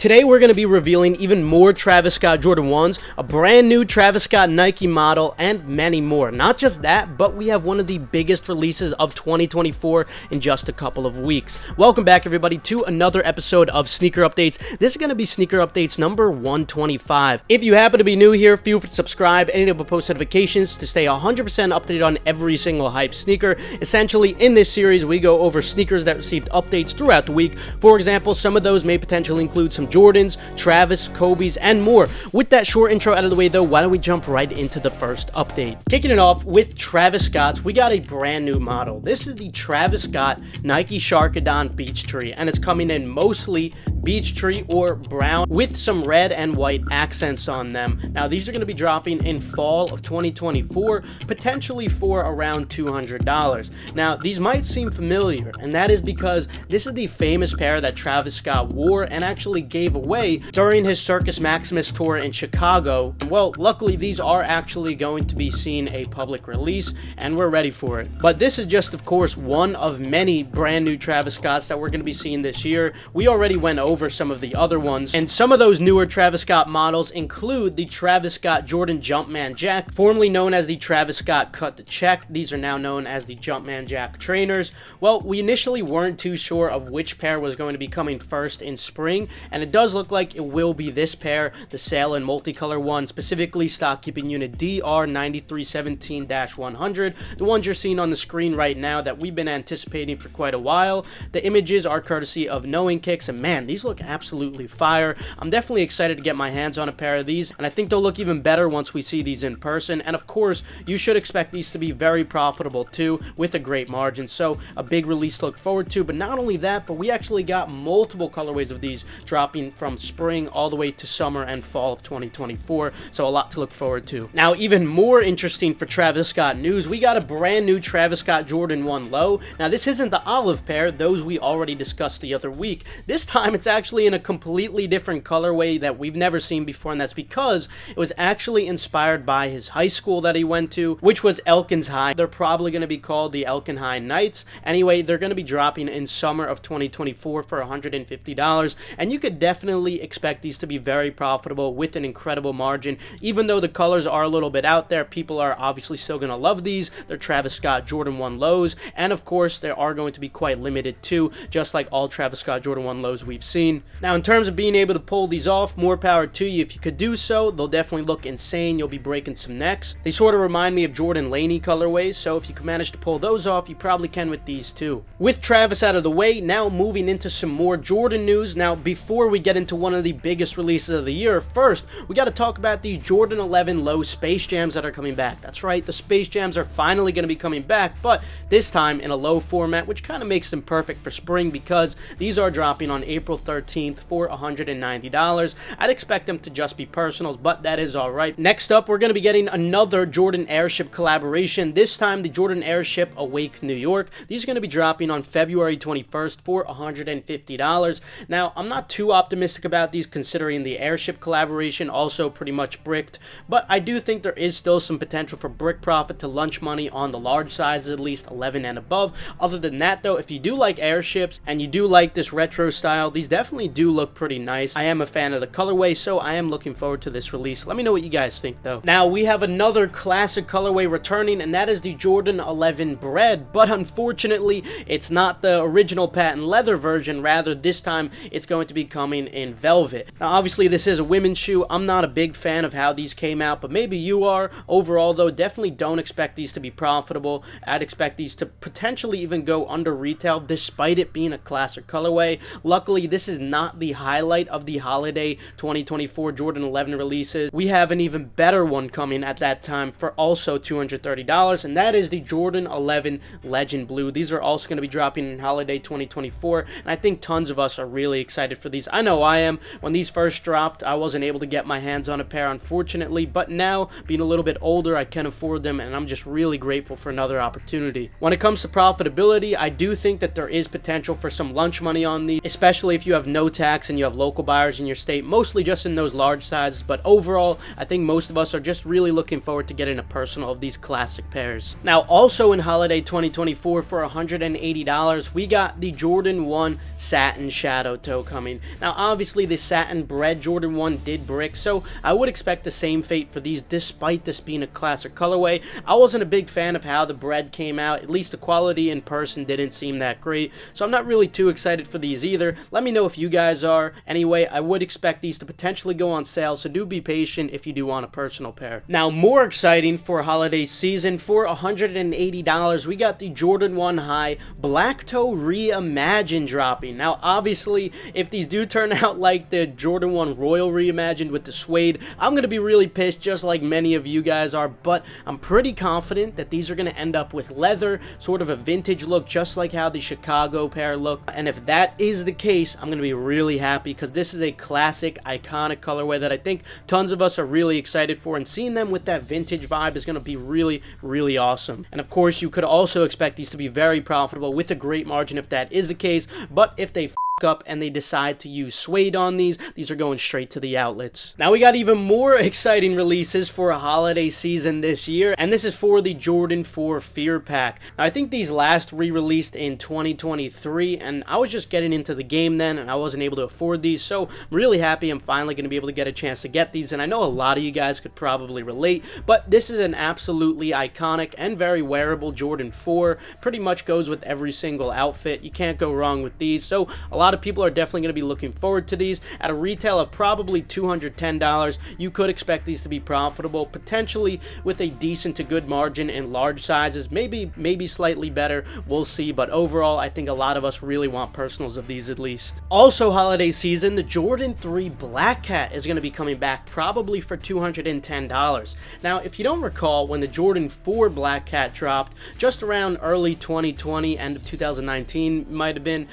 Today we're going to be revealing even more Travis Scott Jordan 1s, a brand new Travis Scott Nike model, and many more. Not just that, but we have one of the biggest releases of 2024 in just a couple of weeks. Welcome back everybody to another episode of Sneaker Updates. This is going to be Sneaker Updates number 125. If you happen to be new here, feel free to subscribe and enable post notifications to stay 100% updated on every single hype sneaker. Essentially, in this series, we go over sneakers that received updates throughout the week. For example, some of those may potentially include some Jordans, Travis, Kobe's, and more. With that short intro out of the way though, why don't we jump right into the first update. Kicking it off with Travis Scott's, we got a brand new model. This is the Travis Scott Nike Sharkidon Beach Tree, and it's coming in mostly beach tree or brown with some red and white accents on them. Now these are going to be dropping in fall of 2024, potentially for around $200. Now these might seem familiar, and that is because this is the famous pair that Travis Scott wore and actually gave away during his Circus Maximus tour in Chicago. Well, luckily these are actually going to be seeing a public release and we're ready for it. But this is just of course one of many brand new Travis Scotts that we're going to be seeing this year. We already went over some of the other ones, and some of those newer Travis Scott models include the Travis Scott Jordan Jumpman Jack, formerly known as the Travis Scott Cut the Check. These are now known as the Jumpman Jack trainers. Well, we initially weren't too sure of which pair was going to be coming first in spring, and it does look like it will be this pair, the sail and multicolor one, specifically stock keeping unit DR9317-100, the ones you're seeing on the screen right now that we've been anticipating for quite a while. The images are courtesy of Knowing Kicks, and man, these look absolutely fire. I'm definitely excited to get my hands on a pair of these, and I think they'll look even better once we see these in person. And of course, you should expect these to be very profitable too, with a great margin. So a big release to look forward to. But not only that, but we actually got multiple colorways of these dropping from spring all the way to summer and fall of 2024. So a lot to look forward to. Now, even more interesting for Travis Scott news, we got a brand new Travis Scott Jordan 1 Low. Now, this isn't the olive pair, those we already discussed the other week. This time, it's actually in a completely different colorway that we've never seen before, and that's because it was actually inspired by his high school that he went to, which was Elkins High. They're probably going to be called the Elkin High Knights. Anyway, they're going to be dropping in summer of 2024 for $150, and you could definitely expect these to be very profitable with an incredible margin. Even though the colors are a little bit out there, people are obviously still going to love these. They're Travis Scott Jordan 1 Lows, and of course, they are going to be quite limited too, just like all Travis Scott Jordan 1 Lows we've seen. Now, in terms of being able to pull these off, more power to you. If you could do so, they'll definitely look insane. You'll be breaking some necks. They sort of remind me of Jordan Laney colorways, so if you can manage to pull those off, you probably can with these too. With Travis out of the way, now moving into some more Jordan news. Now, before we get into one of the biggest releases of the year, first, we got to talk about these Jordan 11 Low Space Jams that are coming back. That's right, the Space Jams are finally going to be coming back, but this time in a low format, which kind of makes them perfect for spring because these are dropping on April 13th for $190. I'd expect them to just be personals, but that is alright. Next up, we're going to be getting another Jordan Airship collaboration, this time the Jordan Airship Awake New York. These are going to be dropping on February 21st for $150. Now, I'm not too optimistic about these considering the Airship collaboration also pretty much bricked, but I do think there is still some potential for brick profit to lunch money on the large sizes, at least 11 and above. Other than that though, if you do like airships and you do like this retro style, these definitely do look pretty nice. I am a fan of the colorway, so I am looking forward to this release. Let me know what you guys think though. Now, we have another classic colorway returning, and that is the Jordan 11 Bread, but unfortunately, it's not the original patent leather version. Rather, this time, it's going to be coming in velvet. Now, obviously, this is a women's shoe. I'm not a big fan of how these came out, but maybe you are. Overall, though, definitely don't expect these to be profitable. I'd expect these to potentially even go under retail, despite it being a classic colorway. Luckily, this is not the highlight of the holiday 2024 Jordan 11 releases. We have an even better one coming at that time for also $230, and that is the Jordan 11 Legend Blue. These are also going to be dropping in holiday 2024, and I think tons of us are really excited for these. I know I am. When these first dropped, I wasn't able to get my hands on a pair, unfortunately, but now, being a little bit older, I can afford them, and I'm just really grateful for another opportunity. When it comes to profitability, I do think that there is potential for some lunch money on these, especially if you have no tax and you have local buyers in your state, mostly just in those large sizes, but overall, I think most of us are just really looking forward to getting a personal of these classic pairs. Now, also in holiday 2024 for $180, we got the Jordan 1 Satin Shadow Toe coming. Now, Now, obviously, the satin bread Jordan 1 did brick, so I would expect the same fate for these, despite this being a classic colorway. I wasn't a big fan of how the bread came out. At least the quality in person didn't seem that great, so I'm not really too excited for these either. Let me know if you guys are. Anyway, I would expect these to potentially go on sale, so do be patient if you do want a personal pair. Now, more exciting for holiday season, for $180, we got the Jordan 1 High Black Toe Reimagined dropping. Now, obviously, if these do turn out like the Jordan 1 Royal Reimagined with the suede, I'm going to be really pissed, just like many of you guys are, but I'm pretty confident that these are going to end up with leather, sort of a vintage look, just like how the Chicago pair look. And if that is the case, I'm going to be really happy, because this is a classic, iconic colorway that I think tons of us are really excited for, and seeing them with that vintage vibe is going to be really, really awesome. And of course, you could also expect these to be very profitable with a great margin if that is the case, but if they up and they decide to use suede on these are going straight to the outlets. Now we got even more exciting releases for a holiday season this year, and this is for the Jordan 4 Fear Pack. Now, I think these last re-released in 2023, and I was just getting into the game then, and I wasn't able to afford these, so I'm really happy I'm finally going to be able to get a chance to get these, and I know a lot of you guys could probably relate, but this is an absolutely iconic and very wearable Jordan 4. Pretty much goes with every single outfit. You can't go wrong with these, so a lot of people are definitely going to be looking forward to these. At a retail of probably $210, you could expect these to be profitable, potentially with a decent to good margin in large sizes, maybe slightly better, we'll see, but overall I think a lot of us really want personals of these at least. Also, holiday season, the Jordan 3 Black Cat is going to be coming back probably for $210. Now, if you don't recall, when the Jordan 4 Black Cat dropped just around early 2020, end of 2019 might have been,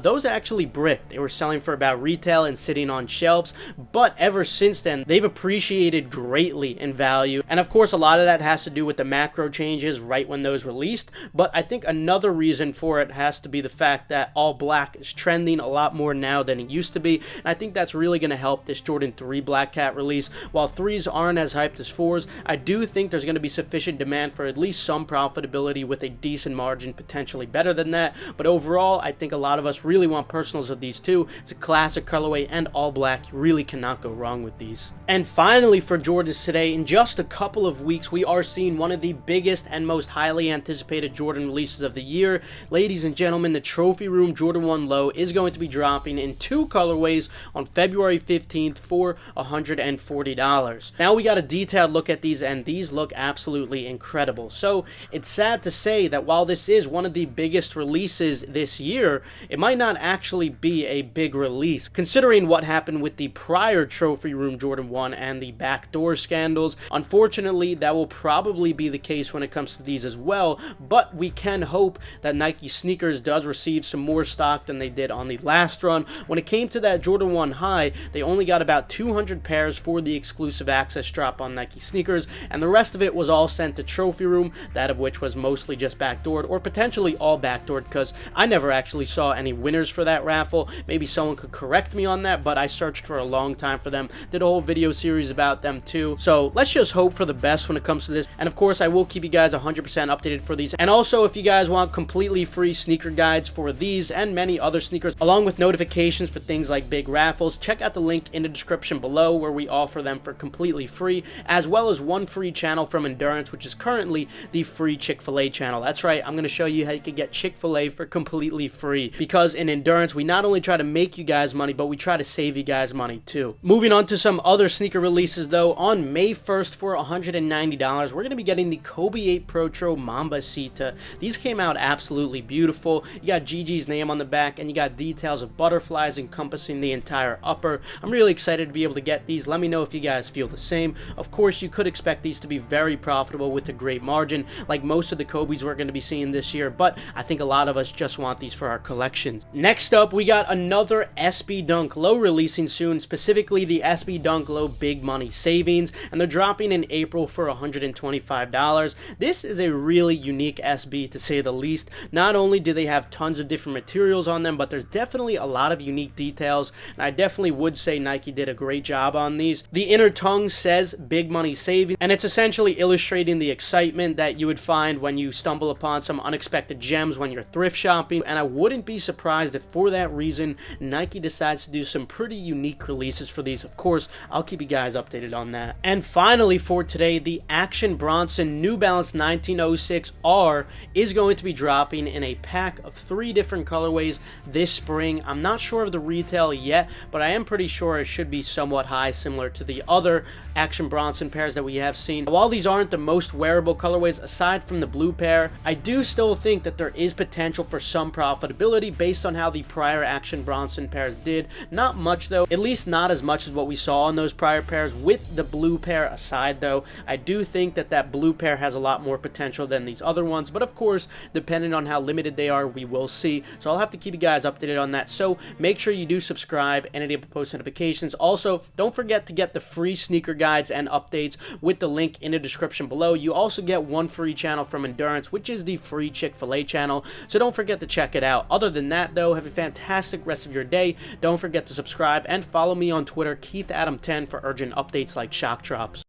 those actually bricked. They were selling for about retail and sitting on shelves, but ever since then they've appreciated greatly in value, and of course a lot of that has to do with the macro changes right when those released. But I think another reason for it has to be the fact that all black is trending a lot more now than it used to be, and I think that's really going to help this Jordan 3 Black Cat release. While 3s aren't as hyped as 4s, I do think there's going to be sufficient demand for at least some profitability with a decent margin, potentially better than that. But overall, I think a lot of us really want personals of these two. It's a classic colorway and all black. You really cannot go wrong with these. And finally, for Jordans today, in just a couple of weeks, we are seeing one of the biggest and most highly anticipated Jordan releases of the year. Ladies and gentlemen, the Trophy Room Jordan 1 Low is going to be dropping in 2 colorways on February 15th for $140. Now we got a detailed look at these, and these look absolutely incredible. So it's sad to say that while this is one of the biggest releases this year, it might not actually be a big release, considering what happened with the prior Trophy Room Jordan 1 and the backdoor scandals. Unfortunately, that will probably be the case when it comes to these as well, but we can hope that Nike Sneakers does receive some more stock than they did on the last run. When it came to that Jordan 1 High, they only got about 200 pairs for the exclusive access drop on Nike Sneakers, and the rest of it was all sent to Trophy Room, that of which was mostly just backdoored, or potentially all backdoored, because I never actually saw any winners for that raffle. Maybe someone could correct me on that, but I searched for a long time for them, did a whole video series about them too. So let's just hope for the best when it comes to this, and of course I will keep you guys 100% updated for these. And also, if you guys want completely free sneaker guides for these and many other sneakers, along with notifications for things like big raffles, check out the link in the description below where we offer them for completely free, as well as one free channel from Endurance, which is currently the free Chick-fil-A channel. That's right, I'm going to show you how you can get Chick-fil-A for completely free, because in Endurance we not only try to make you guys money, but we try to save you guys money too. Moving on to some other sneaker releases though, on May 1st for $190, we're going to be getting the Kobe 8 Protor Mamba Sita. These came out absolutely beautiful. You got Gigi's name on the back, and you got details of butterflies encompassing the entire upper. I'm really excited to be able to get these. Let me know if you guys feel the same. Of course, you could expect these to be very profitable with a great margin, like most of the Kobe's we're going to be seeing this year, but I think a lot of us just want these for our collections. Next up, we got another SB Dunk Low releasing soon, specifically the SB Dunk Low Big Money Savings, and they're dropping in April for $125. This is a really unique SB, to say the least. Not only do they have tons of different materials on them, but there's definitely a lot of unique details, and I definitely would say Nike did a great job on these. The inner tongue says Big Money Savings, and it's essentially illustrating the excitement that you would find when you stumble upon some unexpected gems when you're thrift shopping, and I wouldn't be surprised if for that reason, Nike decides to do some pretty unique releases for these. Of course, I'll keep you guys updated on that. And finally for today, the Action Bronson New Balance 1906R is going to be dropping in a pack of 3 different colorways this spring. I'm not sure of the retail yet, but I am pretty sure it should be somewhat high, similar to the other Action Bronson pairs that we have seen. While these aren't the most wearable colorways aside from the blue pair, I do still think that there is potential for some profitability based on how the prior Action Bronson pairs did. Not much though, at least not as much as what we saw on those prior pairs. With the blue pair aside though, I do think that that blue pair has a lot more potential than these other ones, but of course, depending on how limited they are, we will see. So I'll have to keep you guys updated on that. So make sure you do subscribe and enable post notifications. Also, don't forget to get the free sneaker guides and updates with the link in the description below. You also get one free channel from Endurance, which is the free Chick-fil-A channel, so don't forget to check it out. Other than that though, have a fantastic rest of your day. Don't forget to subscribe and follow me on Twitter, KeithAdam10, for urgent updates like shock drops.